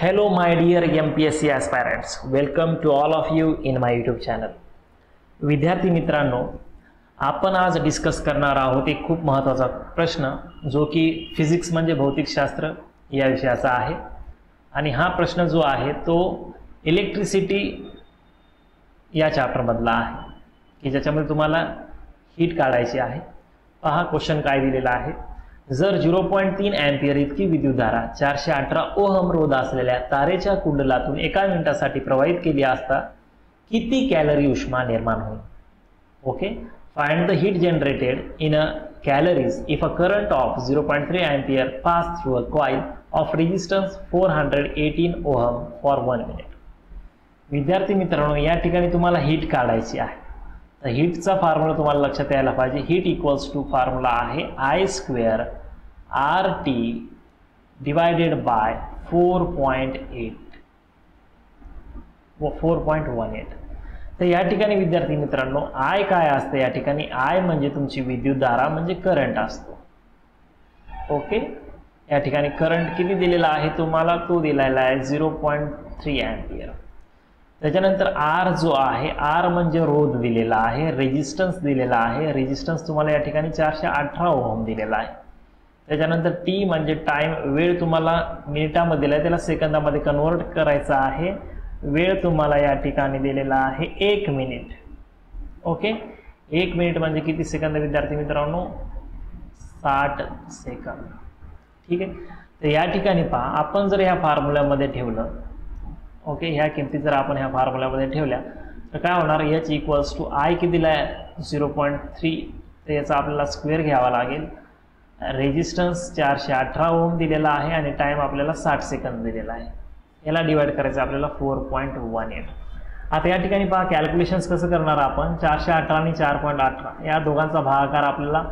Hello my dear MPSC aspirants, welcome to all of you in my YouTube channel. विद्यार्थी मित्रांनो, आपण आज discuss करणार आहोत एक खूप महत्त्वाचा प्रश्न जो की फिजिक्स म्हणजे भौतिकशास्त्र या विषयाचा आहे आणि हा प्रश्न जो आहे तो इलेक्ट्रिसिटी या चॅप्टर मधला आहे की ज्याच्यामध्ये तुम्हाला हीट काढायची आहे. पहा क्वेश्चन काय दिलेला आहे. जर 0.3 एम्पियर इतकी विद्युतधारा 418 ओहम रोध असलेल्या तारेच्या कुंडलातून एका मिनिटासाठी प्रवाहित केली असता किती कॅलरी उष्मा निर्माण होईल. Okay, find the heat generated in a calories if a current of 0.3 ampere pass through a coil of resistance 418 ohm for 1 minute. विद्यार्थी मित्रांनो, या ठिकाणी तुम्हाला हीट काढायची आहे. तर हीटचा फॉर्म्युला तुम्हाला लक्षात यायला पाहिजे. हीट इक्वल्स टू फॉर्म्युला आहे I square RT divided by 4.18. तर या ठिकाणी विद्यार्थी मित्रांनो I काय असते, या ठिकाणी I म्हणजे तुमची विद्युतधारा म्हणजे करंट असतो. ओके, या ठिकाणी करंट किती दिलेला आहे तुम्हाला, तो दिलेला आहे 0.3 एम्पियर. त्याच्यानंतर R जो आहे, R म्हणजे रोध दिलेला आहे, रेजिस्टन्स दिलेला आहे. रेजिस्टन्स तुम्हाला या ठिकाणी 418 ओहम दिलेला आहे. त्याच्यानंतर T म्हणजे टाइम, वेळ तुम्हाला मिनिटामध्ये दिला आहे, त्याला सेकंदामध्ये कन्वर्ट करायचा आहे. वेळ तुम्हाला या ठिकाणी दिलेला आहे 1 मिनिट. ओके, 1 मिनिट म्हणजे किती सेकंद विद्यार्थी मित्रांनो, 60 सेकंद. ठीक आहे. तर या ठिकाणी पहा, आपण जर ह्या फॉर्म्युल्यामध्ये ठेवलं, ओके, ह्या किमती जर आपण ह्या फॉर्म्युल्यामध्ये ठेवल्या तर काय होणार, H इक्वल्स टू I किती दिला आहे 0.3, तर याचा आपल्याला स्क्वेअर घ्यावा लागेल. रेजिस्टन्स 418 ओम दिलेला आहे आणि टाइम आपल्याला 60 सेकंद दिलेला आहे. याला डिवाइड करायचं आपल्याला 4.18. आता या ठिकाणी पहा कॅल्क्युलेशन्स कसं करणार आपण. 418 आणि 4.18 या दोघांचा भागाकार आपल्याला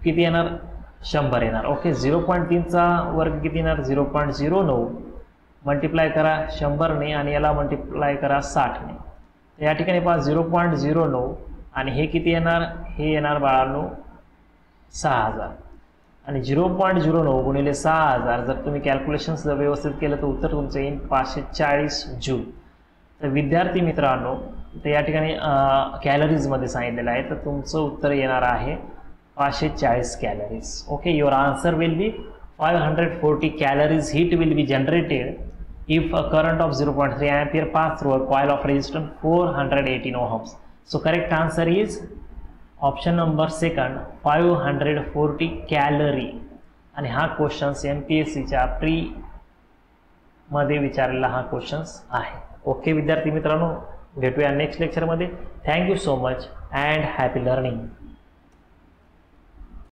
किती येणार, 100 येणार. ओके, 0.3 चा वर्ग किती येणार, 0.09 मल्टिप्लाय करा 100 ने आणि याला मल्टिप्लाय करा 60 ने. तर या ठिकाणी पहा 0.09 आणि हे किती येणार, हे येणार बाळांनो 6000 आणि 0.09 गुणिले 6000 जर तुम्ही कॅल्क्युलेशन्स जर व्यवस्थित केलं तर उत्तर तुमचं येईल 540 जूल. तर विद्यार्थी मित्रांनो, तर या ठिकाणी कॅलरीजमध्ये सांगितलेलं आहे, तर तुमचं उत्तर येणार आहे 540 calories. Okay, your answer will be 540 calories heat will be generated if a current of 0.3 ampere pass through a coil of resistance 418 ohms. So correct answer is option number 2, 540 calorie. आणि हा क्वेश्चन्स MPSC च्या pre मध्ये विचारलेला हा questions आहे. Okay विद्यार्थी मित्रांनो, भेटूया नेक्स्ट लेक्चर मध्ये. Thank you so much and happy learning.